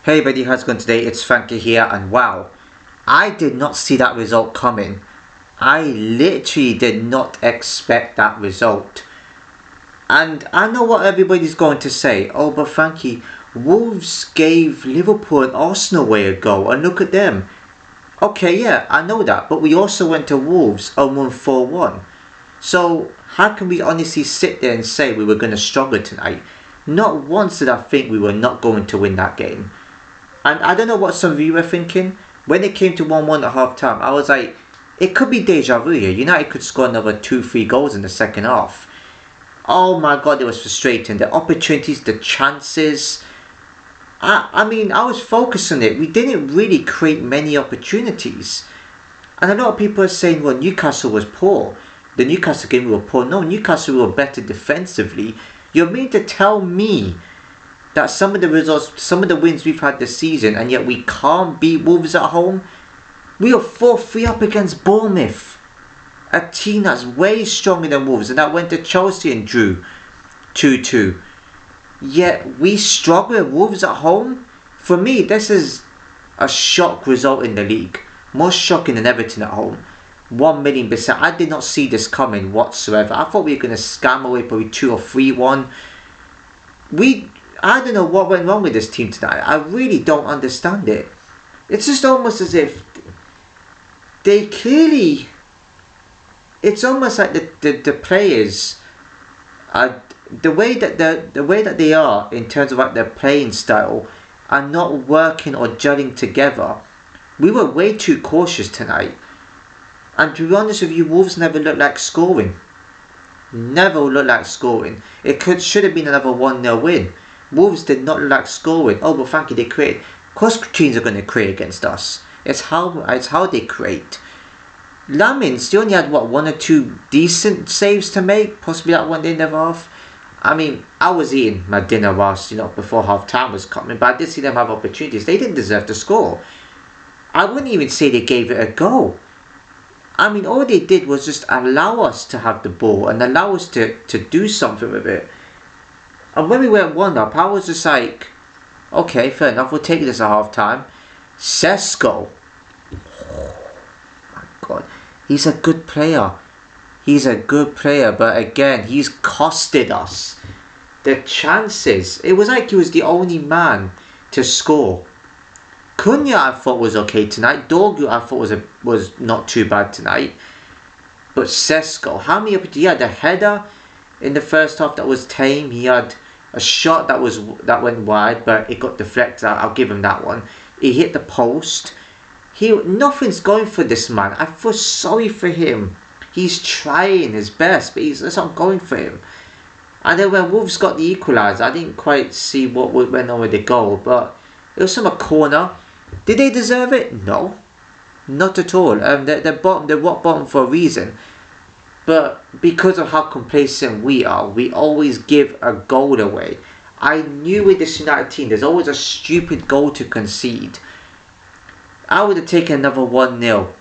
Hey buddy, how's it going today? It's Frankie here, and wow, I did not see that result coming. I literally did not expect that result. And I know what everybody's going to say. Oh, but Frankie, Wolves gave Liverpool and Arsenal away a goal, and look at them. Okay, yeah, I know that, but we also went to Wolves and won 4-1. So how can we honestly sit there and say we were going to struggle tonight? Not once did I think we were not going to win that game. And I don't know what some of you were thinking. When it came to 1-1 at half time, I was like, it could be deja vu here. United could score another 2-3 goals in the second half. Oh my god, it was frustrating. The opportunities, the chances. I mean, I was focused on it. We didn't really create many opportunities. And a lot of people are saying, well, Newcastle was poor. The Newcastle game we were poor. No, Newcastle were better defensively. You're meant to tell me that some of the results, some of the wins we've had this season, and yet we can't beat Wolves at home. We were 4-3 up against Bournemouth, a team that's way stronger than Wolves, and that went to Chelsea and drew 2-2. Yet we struggle with Wolves at home. For me, this is a shock result in the league, more shocking than Everton at home. 1,000,000%. I did not see this coming whatsoever. I thought we were going to scam away probably 2 or 3-1. I don't know what went wrong with this team tonight. I really don't understand it. It's just almost as if they clearly... It's almost like the players are the way that they are in terms of like their playing style are not working or gelling together. We were way too cautious tonight. And to be honest with you, Wolves never looked like scoring. Never looked like scoring. Should have been another 1-0 win. Wolves did not look like scoring. Oh, but Frankie, they create. Of course, teams are going to create against us. It's how they create. Lamins, they only had what, 1 or 2 decent saves to make, possibly that one in the half. I mean, I was eating my dinner whilst before half time was coming, but I did see them have opportunities. They didn't deserve to score. I wouldn't even say they gave it a go. I mean, all they did was just allow us to have the ball and allow us to do something with it. And when we went 1-up, I was just like, okay, fair enough, we'll take this at half time. Sesko. Oh my god. He's a good player. He's a good player, but again, he's costed us. The chances. It was like he was the only man to score. Cunha I thought was okay tonight. Dorgu I thought was not too bad tonight. But Sesko, how many opportunities? He had a header in the first half that was tame. He had a shot that went wide, but it got deflected. I'll give him that one. He hit the post. Nothing's going for this man. I feel sorry for him. He's trying his best, but it's not going for him. And then when Wolves got the equaliser, I didn't quite see what went on with the goal, but it was from a corner. Did they deserve it? No, not at all. They're rock bottom for a reason. But because of how complacent we are, we always give a goal away. I knew with this United team, there's always a stupid goal to concede. I would have taken another 1-0.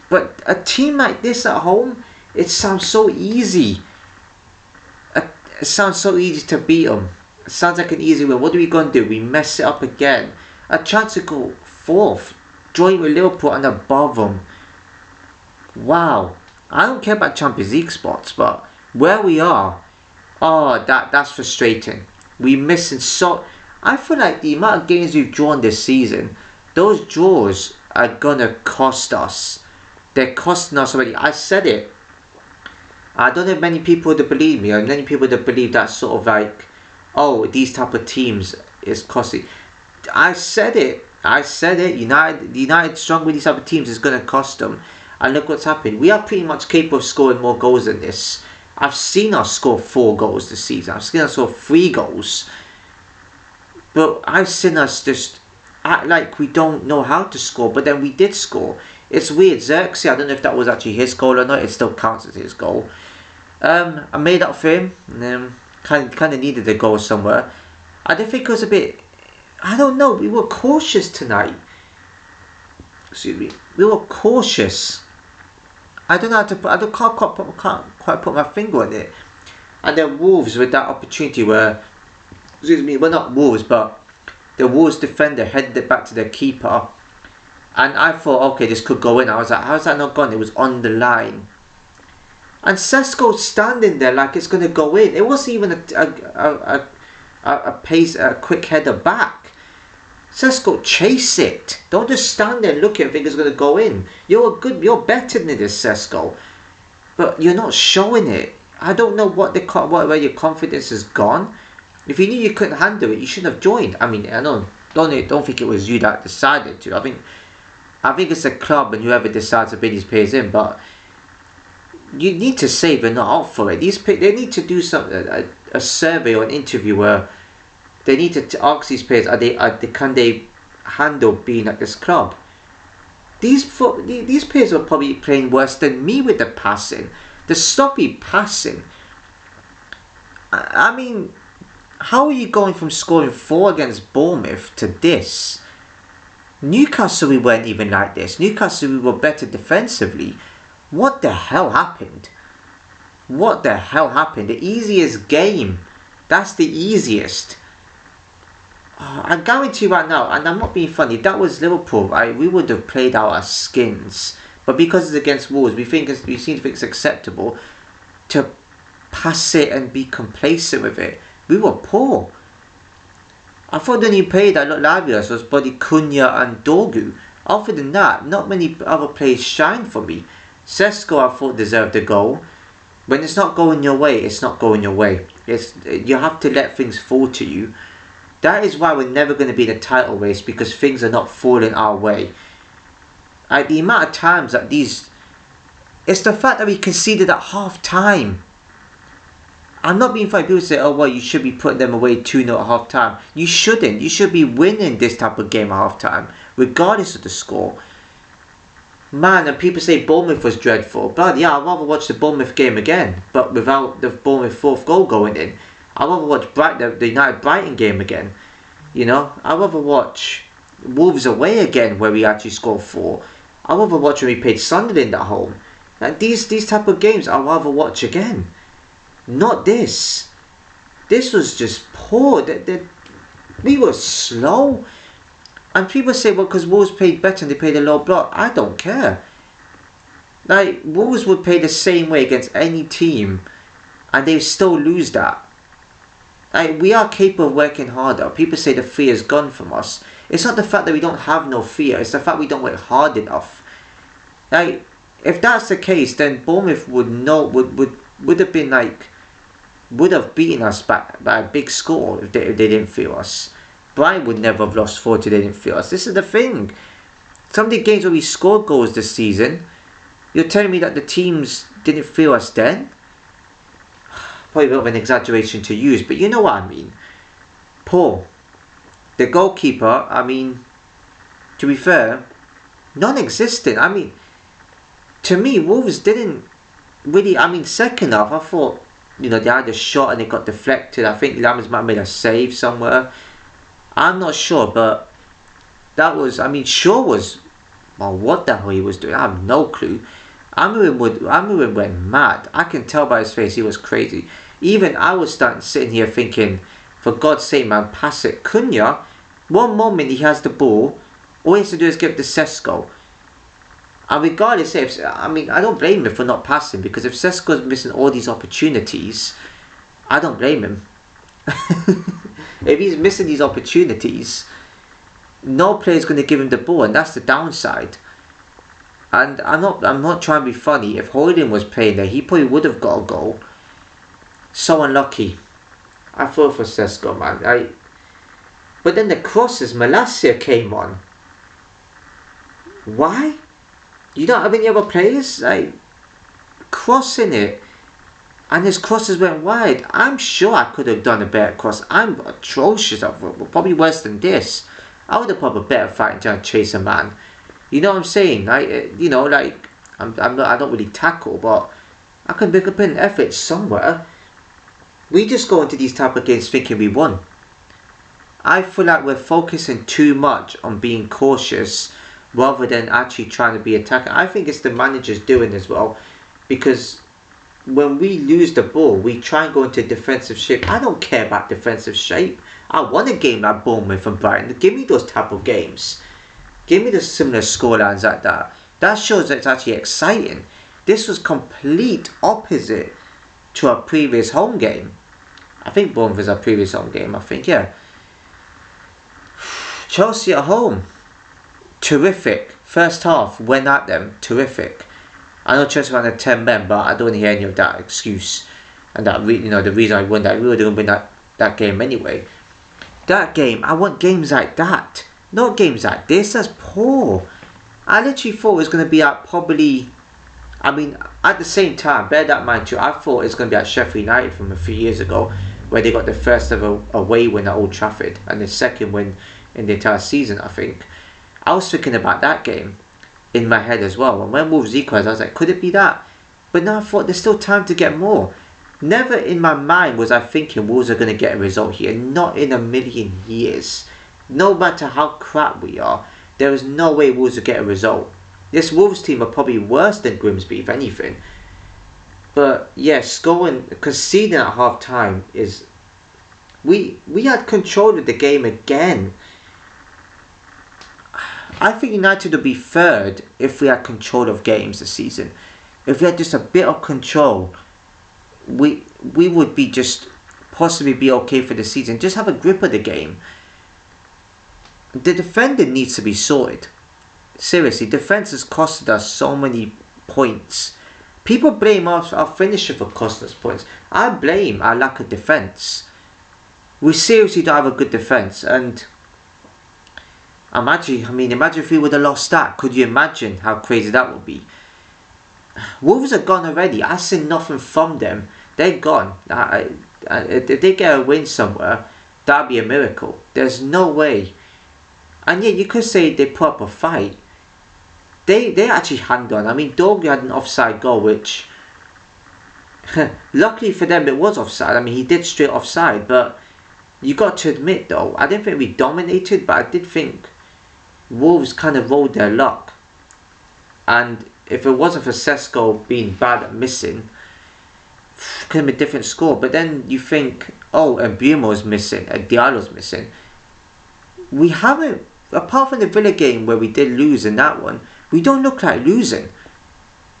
But a team like this at home, it sounds so easy. It sounds so easy to beat them. It sounds like an easy win. What are we going to do? We mess it up again. A chance to go 4th, joint with Liverpool and above them. Wow. I don't care about Champions League spots, but where we are, that's frustrating. We're missing I feel like the amount of games we've drawn this season, those draws are gonna cost us. They're costing us already. I said it. I don't have many people that believe me, or many people that believe that sort of like, oh, these type of teams is costly. I said it. United strong with these type of teams is gonna cost them. And look what's happened. We are pretty much capable of scoring more goals than this. I've seen us score 4 goals this season. I've seen us score 3 goals. But I've seen us just act like we don't know how to score. But then we did score. It's weird. Xerxes, I don't know if that was actually his goal or not. It still counts as his goal. I made up for him. Kind of needed a goal somewhere. I don't think it was a bit... I don't know. We were cautious tonight. Excuse me. We were cautious. I don't know how to put. Can't quite put my finger on it. And then Wolves with that opportunity where, excuse me, well not Wolves, but the Wolves defender headed it back to the keeper. And I thought, okay, this could go in. I was like, how's that not gone? It was on the line. And Sesko's standing there like it's going to go in. It wasn't even a quick header back. Sesko, chase it. Don't just stand there and look and think it's going to go in. You're better than this, Sesko. But you're not showing it. I don't know where your confidence has gone. If you knew you couldn't handle it, you shouldn't have joined. I mean, I don't think it was you that decided to. I think it's a club and whoever decides to bid these players in, but you need to say they're not out for it. They need to do a survey or an interview where they need to ask these players, can they handle being at this club? These players are probably playing worse than me with the passing, the sloppy passing. I mean, how are you going from scoring 4 against Bournemouth to this? Newcastle, we weren't even like this. Newcastle, we were better defensively. What the hell happened? What the hell happened? The easiest game. That's the easiest. I guarantee you right now, and I'm not being funny, that was Liverpool, right? We would have played out our skins. But because it's against Wolves, we seem to think it's acceptable to pass it and be complacent with it. We were poor. I thought the only player that looked liveliest was Buddy Cunha and Dorgu. Other than that, not many other players shined for me. Sesko, I thought, deserved a goal. When it's not going your way, it's not going your way. You have to let things fall to you. That is why we're never going to be in a title race, because things are not falling our way. The amount of times that it's the fact that we conceded at half time. I'm not being funny. People say, oh well, you should be putting them away 2-0 at half time. You shouldn't. You should be winning this type of game at half time, regardless of the score. Man, and people say Bournemouth was dreadful. But yeah, I'd rather watch the Bournemouth game again, but without the Bournemouth 4th goal going in. I'd rather watch the United Brighton game again. You know, I'd rather watch Wolves away again, where we actually scored 4. I'd rather watch when we played Sunderland at home. Like these type of games, I'd rather watch again. Not this. This was just poor. We were slow. And people say, well, because Wolves played better and they played a low block. I don't care. Like, Wolves would play the same way against any team and they still lose that. Like, we are capable of working harder. People say the fear is gone from us. It's not the fact that we don't have no fear. It's the fact we don't work hard enough. Like, if that's the case, then Bournemouth would have been like, would have beaten us by a big score if they didn't feel us. Brighton would never have lost 4 if they didn't feel us. This is the thing. Some of the games where we scored goals this season, you're telling me that the teams didn't feel us then? Probably a bit of an exaggeration to use, but you know what I mean. Poor. The goalkeeper, I mean, to be fair, non-existent. I mean, to me, Wolves didn't really, I mean, second half, I thought, you know, they had a shot and it got deflected. I think Lammers might have made a save somewhere. I'm not sure, but that was, I mean, Shaw was, well, what the hell he was doing, I have no clue. Amorim went mad. I can tell by his face he was crazy. Even I was sitting here thinking, for God's sake, man, pass it. Cunha, one moment he has the ball, all he has to do is give the Sesko. And regardless if, I mean, I don't blame him for not passing, because if Sesko's missing all these opportunities, I don't blame him. If he's missing these opportunities, no player's going to give him the ball, and that's the downside. And I'm not trying to be funny. If Hoyland was playing there, he probably would have got a goal. So unlucky. I thought for Sesko, man. But then the crosses, Malacia came on. Why? You don't have any other players crossing it, and his crosses went wide. I'm sure I could have done a better cross. I'm atrocious at football, probably worse than this. I would have put a better fight in trying to chase a man. You know what I'm saying? You know, like I don't really tackle, but I can pick up an effort somewhere. We just go into these type of games thinking we won. I feel like we're focusing too much on being cautious rather than actually trying to be attacking. I think it's the managers doing as well, because when we lose the ball, we try and go into defensive shape. I don't care about defensive shape. I want a game like Bournemouth and Brighton. Give me those type of games. Give me the similar scorelines like that. That shows that it's actually exciting. This was complete opposite to our previous home game. I think Bournemouth is our previous home game. I think, yeah. Chelsea at home. Terrific. First half, went at them. Terrific. I know Chelsea ran at 10 men, but I don't hear any of that excuse. And that, the reason I won that, we were going to win that game anyway. That game, I want games like that. Not games like this. That's poor. I literally thought it was going to be at probably... I mean, at the same time, bear that in mind too, I thought it was going to be at Sheffield United from a few years ago, where they got the first ever away win at Old Trafford, and the second win in the entire season, I think. I was thinking about that game in my head as well. And when Wolves equalised, I was like, could it be that? But now I thought there's still time to get more. Never in my mind was I thinking Wolves are going to get a result here. Not in a million years. No matter how crap we are, there is no way Wolves will get a result. This Wolves team are probably worse than Grimsby, if anything. But yeah, conceding at half time is... We had control of the game again. I think United would be third if we had control of games this season. If we had just a bit of control, we would be just possibly be okay for the season. Just have a grip of the game. The defender needs to be sorted. Seriously, defence has costed us so many points. People blame our finisher for costing us points. I blame our lack of defence. We seriously don't have a good defence, and imagine if we would have lost that. Could you imagine how crazy that would be? Wolves are gone already. I see nothing from them. They're gone. If they get a win somewhere, that'd be a miracle. There's no way. And yeah, you could say they put up a fight. They actually hanged on. I mean, Dogu had an offside goal, which luckily for them it was offside. I mean, he did straight offside, but you got to admit though, I didn't think we dominated, but I did think Wolves kind of rolled their luck. And if it wasn't for Sesko being bad at missing, it could have been a different score. But then you think, oh, and Bumo's missing, and Diallo's missing. We haven't, apart from the Villa game where we did lose in that one, we don't look like losing.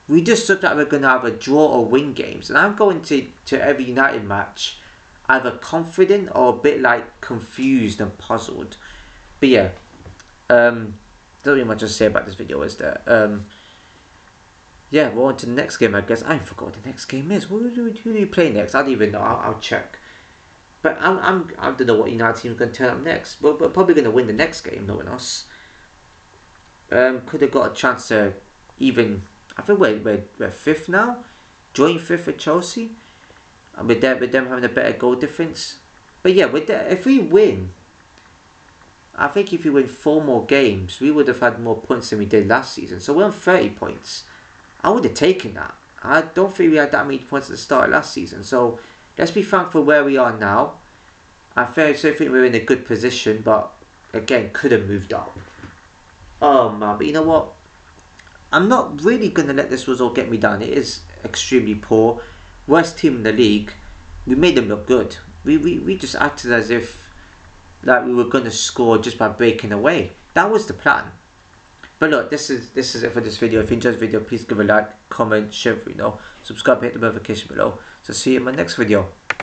We just look like we're going to have a draw or win games. And I'm going to every United match either confident or a bit like confused and puzzled. But yeah, don't really much to say about this video, is there? Yeah, we're on to the next game, I guess. I forgot what the next game is. Who do we play next? I don't even know. I'll check. But I don't know what United team's going to turn up next. But we're probably going to win the next game, knowing us. Could have got a chance to even... I think we're fifth now. Joint fifth with Chelsea. And with them having a better goal difference. But yeah, if we win... I think if we win 4 more games, we would have had more points than we did last season. So we're on 30 points. I would have taken that. I don't think we had that many points at the start of last season. So let's be thankful where we are now. I think we're in a good position, but again, could have moved up. Oh man, but you know what? I'm not really going to let this result get me down. It is extremely poor. Worst team in the league. We made them look good. We just acted as if like we were going to score just by breaking away. That was the plan. But look, this is it for this video. If you enjoyed the video, please give a like, comment, share, subscribe, hit the notification below. So see you in my next video.